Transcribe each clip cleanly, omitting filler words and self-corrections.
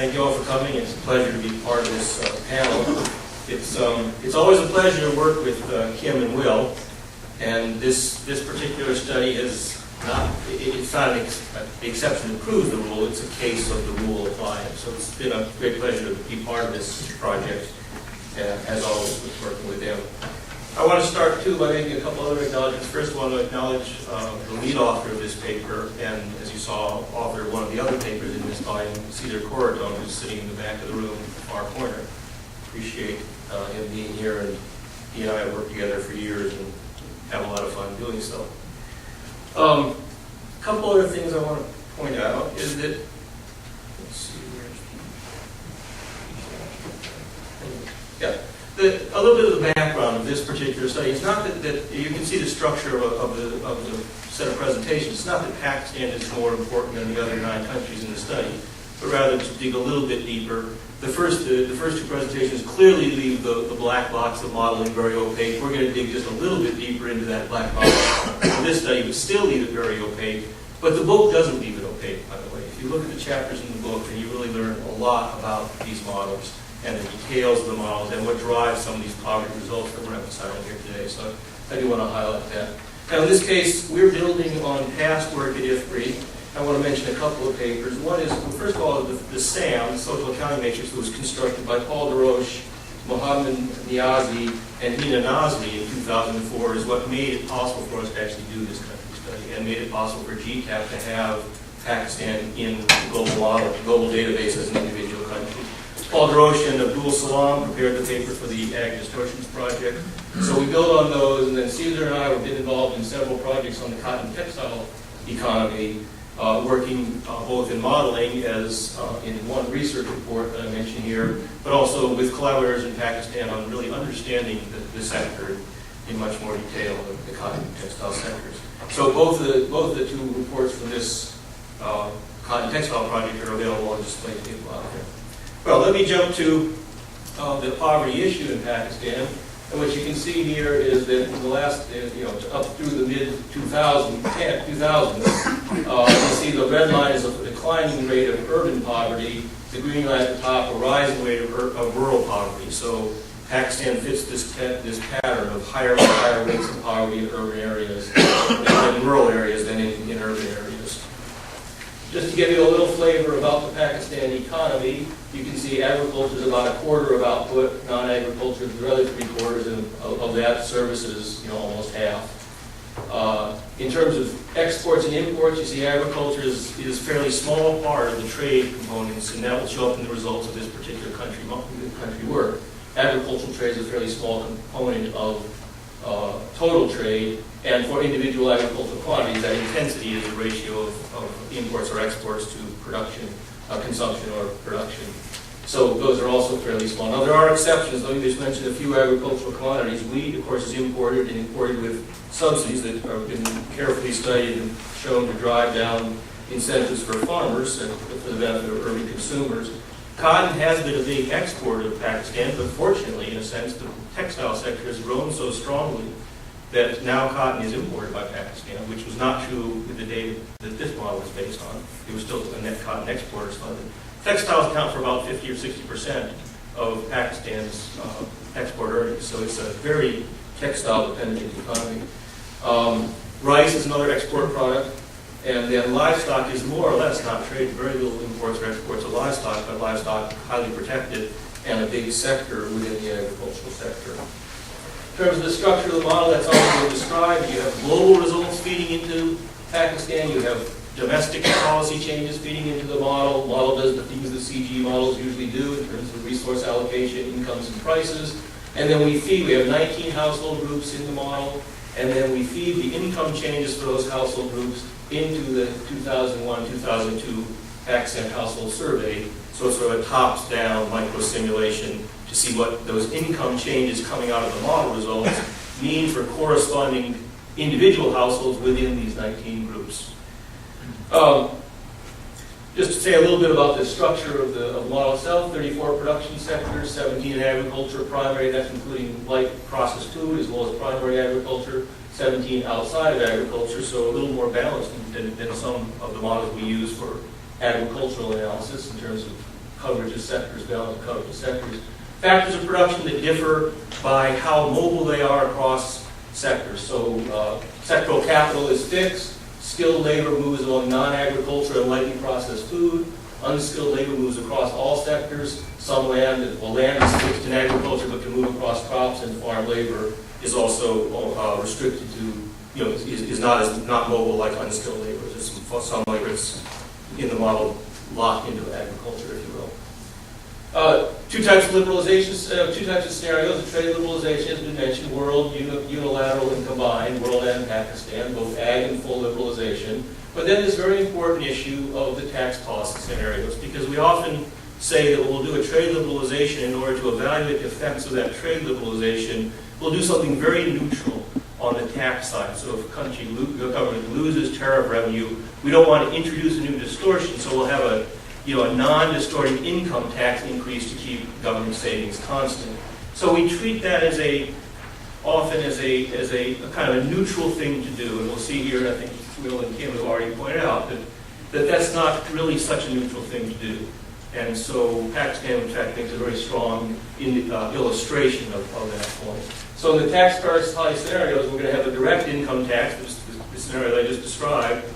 Thank you all for coming. It's a pleasure to be part of this panel. It's always a pleasure to work with Kim and Will, and this particular study is it's not an exception that proves the rule, it's a case of the rule applying. So it's been a great pleasure to be part of this project, as always, with working with them. I want to start, too, by making a couple other acknowledgments. First, I want to acknowledge the lead author of this paper, and as you saw, author of one of the other papers in this volume, Cesar Corridon, who's sitting in the back of the room, far corner. Appreciate him being here, and he and I have worked together for years and have a lot of fun doing so. A couple other things I want to point out is that, let's see, a little bit of the background of this particular study. It's not that you can see the structure of the set of presentations. It's not that Pakistan is more important than the other 9 countries in the study, but rather to dig a little bit deeper. The first two presentations clearly leave the black box of modeling very opaque. We're going to dig just a little bit deeper into that black box for this study, but still leave it very opaque. But the book doesn't leave it opaque, by the way. If you look at the chapters in the book, then you really learn a lot about these models and the details of the models and what drives some of these poverty results that we're emphasizing here today. So I do want to highlight that. Now in this case, we're building on past work at IFPRI. I want to mention a couple of papers. One is, well, first of all, the SAM, the Social Accounting Matrix, that was constructed by Paul DeRoche, Mohammed Niazi, and Hina Nazmi in 2004, is what made it possible for us to actually do this country study and made it possible for GTAP to have Pakistan in the global model, global database as an individual country. Paul DeRoche and Abdul Salam prepared the paper for the Ag Distortions project. So we built on those, and then Cesar and I have been involved in several projects on the cotton textile economy, working both in modeling as in one research report that I mentioned here, but also with collaborators in Pakistan on really understanding the sector in much more detail, the cotton and textile sectors. So both the two reports from this cotton textile project are available on display to people out there. Well, let me jump to the poverty issue in Pakistan. And what you can see here is that in the last, up through the mid-2000s, you see the red line is a declining rate of urban poverty, the green line at the top, a rising rate of rural poverty. So Pakistan fits this pattern of higher and higher rates of poverty in urban areas than in rural areas than in urban areas. Just to give you a little flavor about the Pakistan economy, you can see agriculture is about a quarter of output, non-agriculture is really 3/4 of that, services, almost half. In terms of exports and imports, you see agriculture is a fairly small part of the trade components, and that will show up in the results of this particular country work. Agricultural trade is a fairly small component of total trade, and for individual agricultural quantities, that intensity is the ratio of imports or exports to production, consumption or production. So those are also fairly small. Now there are exceptions. Let me just mention a few agricultural commodities. Wheat, of course, is imported with subsidies that have been carefully studied and shown to drive down incentives for farmers and for the benefit of urban consumers. Cotton has been a big exporter of Pakistan, but fortunately, in a sense, the textile sector has grown so strongly that now cotton is imported by Pakistan, which was not true with the data that this model was based on. It was still a net cotton exporter. So textiles account for about 50 or 60% of Pakistan's export earnings, so it's a very textile-dependent economy. Rice is another export product, and then livestock is more or less not traded. Very little imports or exports of livestock, but livestock highly protected and a big sector within the agricultural sector. In terms of the structure of the model, that's all been described. You have global results feeding into Pakistan. You have domestic policy changes feeding into the model. The model does the things that CG models usually do in terms of resource allocation, incomes, and prices. And then we have 19 household groups in the model, and then we feed the income changes for those household groups into the 2001-2002 Pakistan household survey. So it's sort of a tops-down micro-simulation to see what those income changes coming out of the model results mean for corresponding individual households within these 19 groups. Just to say a little bit about the structure of the model itself, 34 production sectors, 17 agriculture, primary, that's including light processed food as well as primary agriculture, 17 outside of agriculture, so a little more balanced than some of the models we use for agricultural analysis in terms of coverage of sectors, balanced coverage of sectors. Factors of production that differ by how mobile they are across sectors. So sectoral capital is fixed. Skilled labor moves along non-agricultural and lightly processed food. Unskilled labor moves across all sectors. Some land is fixed in agriculture but can move across crops, and farm labor is also restricted to, is not mobile like unskilled labor. There's some labor that's in the model locked into agriculture, if you will. Two types of liberalization, two types of scenarios. The trade liberalization has been mentioned: world, unilateral and combined, world and Pakistan, both ag and full liberalization. But then this very important issue of the tax cost scenarios, because we often say that we'll do a trade liberalization in order to evaluate the effects of that trade liberalization. We'll do something very neutral on the tax side. So if a government loses tariff revenue, we don't want to introduce a new distortion, so we'll have a non-distorting income tax increase to keep government savings constant. So we treat that often as a kind of a neutral thing to do, and we'll see here, and I think Will and Kim have already pointed out that that's not really such a neutral thing to do. And so Pakistan, in fact, makes a very strong illustration of that point. So in the tax parity scenarios, we're going to have a direct income tax, the scenario that I just described,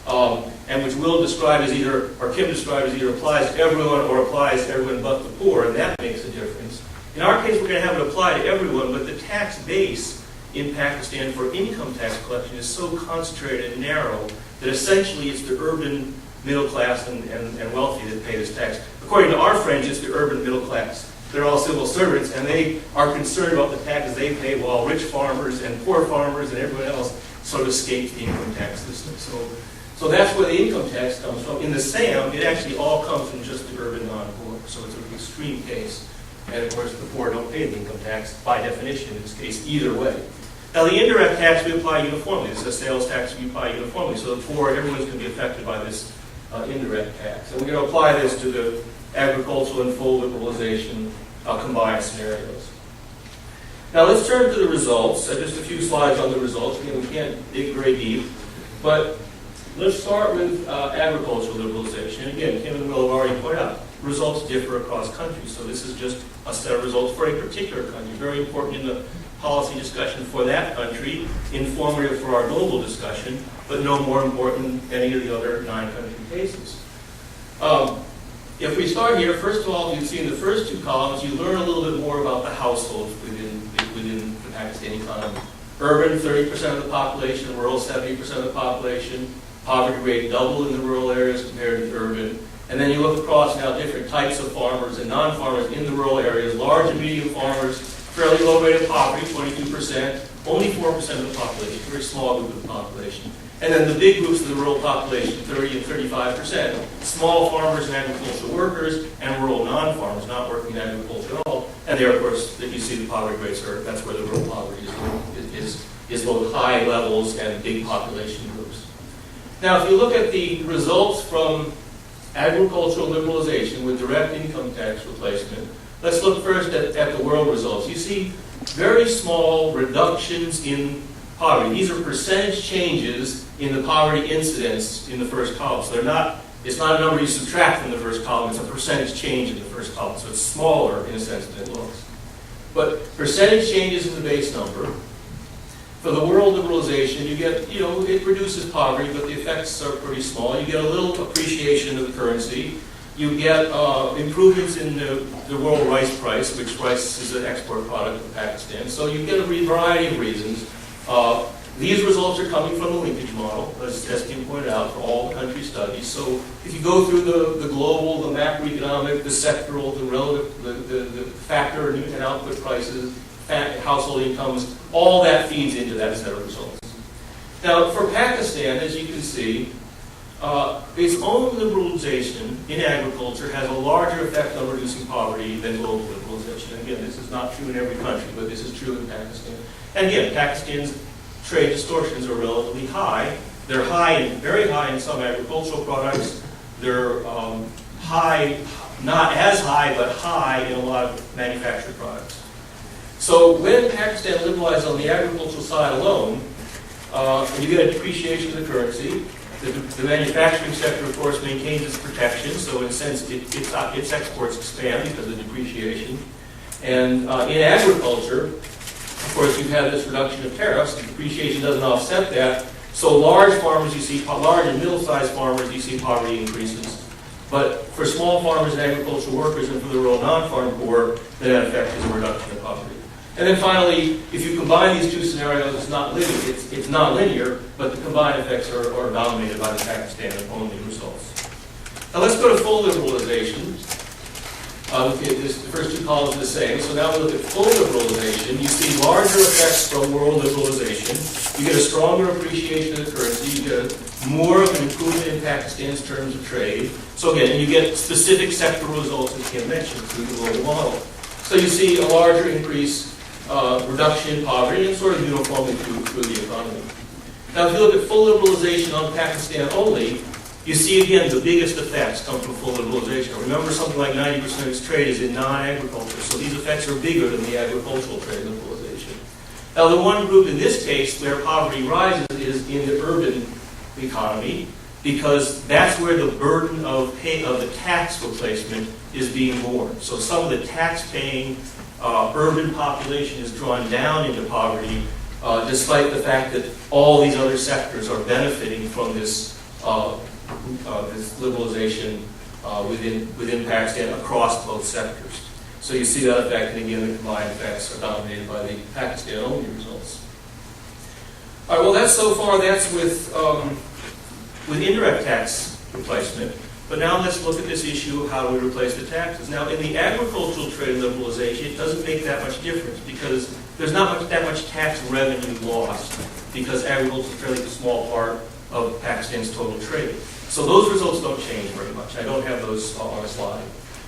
and which Will describe as either, or Kim described as either applies to everyone or applies to everyone but the poor, and that makes a difference. In our case, we're going to have it apply to everyone, but the tax base in Pakistan for income tax collection is so concentrated and narrow that essentially it's the urban middle class and wealthy that pay this tax. According to our French, it's the urban middle class. They're all civil servants, and they are concerned about the taxes they pay, while rich farmers and poor farmers and everyone else sort of escape the income tax system. So that's where the income tax comes from. In the SAM, it actually all comes from just the urban non-poor. So it's an extreme case. And of course, the poor don't pay the income tax by definition in this case either way. Now the indirect tax we apply uniformly. This is a sales tax we apply uniformly. So the poor, everyone's going to be affected by this indirect tax. And we're going to apply this to the agricultural and full liberalization combined scenarios. Now let's turn to the results. Just a few slides on the results. Again, we can't dig very deep. But let's start with agricultural liberalization. And again, Kim and Will have already pointed out, results differ across countries. So this is just a set of results for a particular country. Very important in the policy discussion for that country, informative for our global discussion, but no more important than any of the other 9 country cases. If we start here, first of all, you see in the first 2 columns, you learn a little bit more about the households within the Pakistani economy. Urban, 30% of the population; rural, 70% of the population. Poverty rate double in the rural areas compared to the urban. And then you look across now different types of farmers and non-farmers in the rural areas. Large and medium farmers, fairly low rate of poverty, 22%, only 4% of the population, very small group of the population. And then the big groups of the rural population, 30 and 35%, small farmers and agricultural workers, and rural non-farmers not working in agriculture at all. And there, of course, that you see the poverty rates are, that's where the rural poverty is both high levels and big population groups. Now, if you look at the results from agricultural liberalization with direct income tax replacement, let's look first at the world results. You see very small reductions in poverty. These are percentage changes in the poverty incidence in the first column. So it's not a number you subtract from the first column, it's a percentage change in the first column. So it's smaller in a sense than it looks. But percentage changes in the base number. For the world liberalization, you get, it reduces poverty, but the effects are pretty small. You get a little appreciation of the currency. You get improvements in the world rice price, which rice is an export product of Pakistan. So you get a variety of reasons. These results are coming from the linkage model, as Kim pointed out, for all the country studies. So if you go through the global, the macroeconomic, the sectoral, the relative, the factor and output prices, household incomes, all that feeds into that set of results. Now, for Pakistan, as you can see, its own liberalization in agriculture has a larger effect on reducing poverty than global liberalization. And again, this is not true in every country, but this is true in Pakistan. And again, Pakistan's trade distortions are relatively high. They're very high in some agricultural products. They're high, not as high, but high in a lot of manufactured products. So when Pakistan liberalized on the agricultural side alone, you get a depreciation of the currency, The manufacturing sector, of course, maintains its protection, so in a sense, its exports expand because of depreciation. And in agriculture, of course, you have this reduction of tariffs. The depreciation doesn't offset that. So large farmers, you see, large and middle-sized farmers, you see poverty increases. But for small farmers and agricultural workers and for the rural non-farm poor, the net effect is a reduction in poverty. And then finally, if you combine these two scenarios, it's not linear, but the combined effects are dominated by the Pakistan-only results. Now let's go to full liberalization. The first two columns are the same. So now we look at full liberalization. You see larger effects from world liberalization. You get a stronger appreciation of the currency. You get more of an improvement in Pakistan's terms of trade. So again, and you get specific sectoral results, as Kim mentioned, through the global model. So you see a larger increase, reduction in poverty, and sort of uniformly through the economy. Now, if you look at full liberalization on Pakistan only, you see again the biggest effects come from full liberalization. Remember, something like 90% of its trade is in non-agriculture, so these effects are bigger than the agricultural trade liberalization. Now, the one group in this case where poverty rises is in the urban economy, because that's where the burden of the tax replacement is being borne. So some of the tax-paying urban population is drawn down into poverty, despite the fact that all these other sectors are benefiting from this liberalization within Pakistan across both sectors. So you see that effect, and again, the combined effects are dominated by the Pakistan-only results. All right, well, that's with indirect tax replacement. But now let's look at this issue of how do we replace the taxes. Now, in the agricultural trade liberalization, it doesn't make that much difference because there's not that much tax revenue lost because agricultural trade is a small part of Pakistan's total trade. So those results don't change very much. I don't have those on a slide.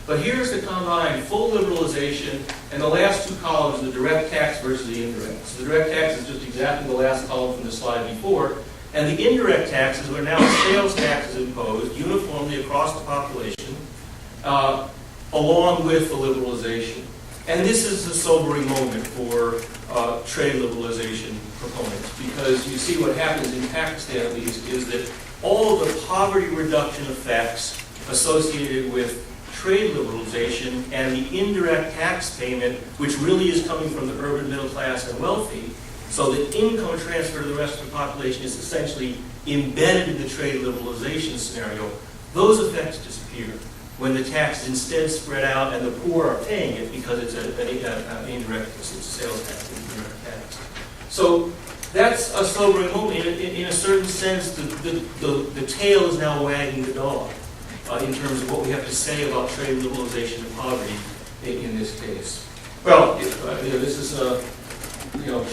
But here's the combined full liberalization, and the last two columns, the direct tax versus the indirect. So the direct tax is just exactly the last column from the slide before. And the indirect taxes are now sales taxes imposed uniformly across the population, along with the liberalization. And this is a sobering moment for trade liberalization proponents, because you see what happens in Pakistan, at least, is that all of the poverty reduction effects associated with trade liberalization and the indirect tax payment, which really is coming from the urban middle class and wealthy, so the income transfer to the rest of the population is essentially embedded in the trade liberalization scenario. Those effects disappear when the tax is instead spread out and the poor are paying it because it's an indirect, it's a sales tax, an indirect tax. So that's a sobering moment. In a certain sense, the tail is now wagging the dog in terms of what we have to say about trade liberalization and poverty in this case. Well, this is a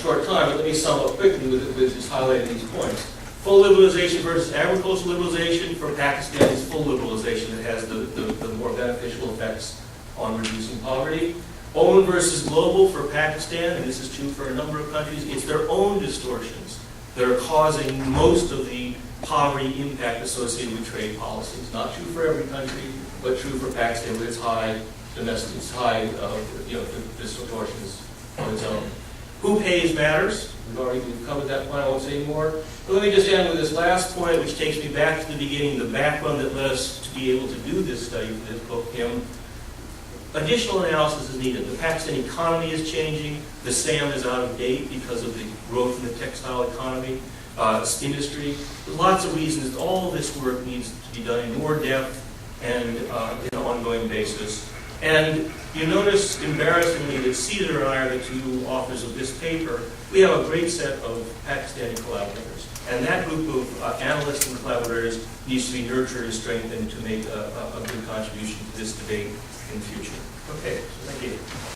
short time, but let me sum up quickly with just highlighting these points. Full liberalization versus agricultural liberalization for Pakistan is full liberalization that has the more beneficial effects on reducing poverty. Own versus global for Pakistan, and this is true for a number of countries, it's their own distortions that are causing most of the poverty impact associated with trade policies. Not true for every country, but true for Pakistan with its high domestic, distortions on its own. Who pays matters. We've covered that point, I won't say anymore. But let me just end with this last point, which takes me back to the beginning, the background that led us to be able to do this study for this book, Kim. Additional analysis is needed. The Pakistan economy is changing. The SAM is out of date because of the growth in the textile economy, industry. There's lots of reasons. All this work needs to be done in more depth and in an ongoing basis. And you notice, embarrassingly, that Cesar and I are the two authors of this paper. We have a great set of Pakistani collaborators. And that group of analysts and collaborators needs to be nurtured and strengthened to make a good contribution to this debate in the future. Okay, thank you.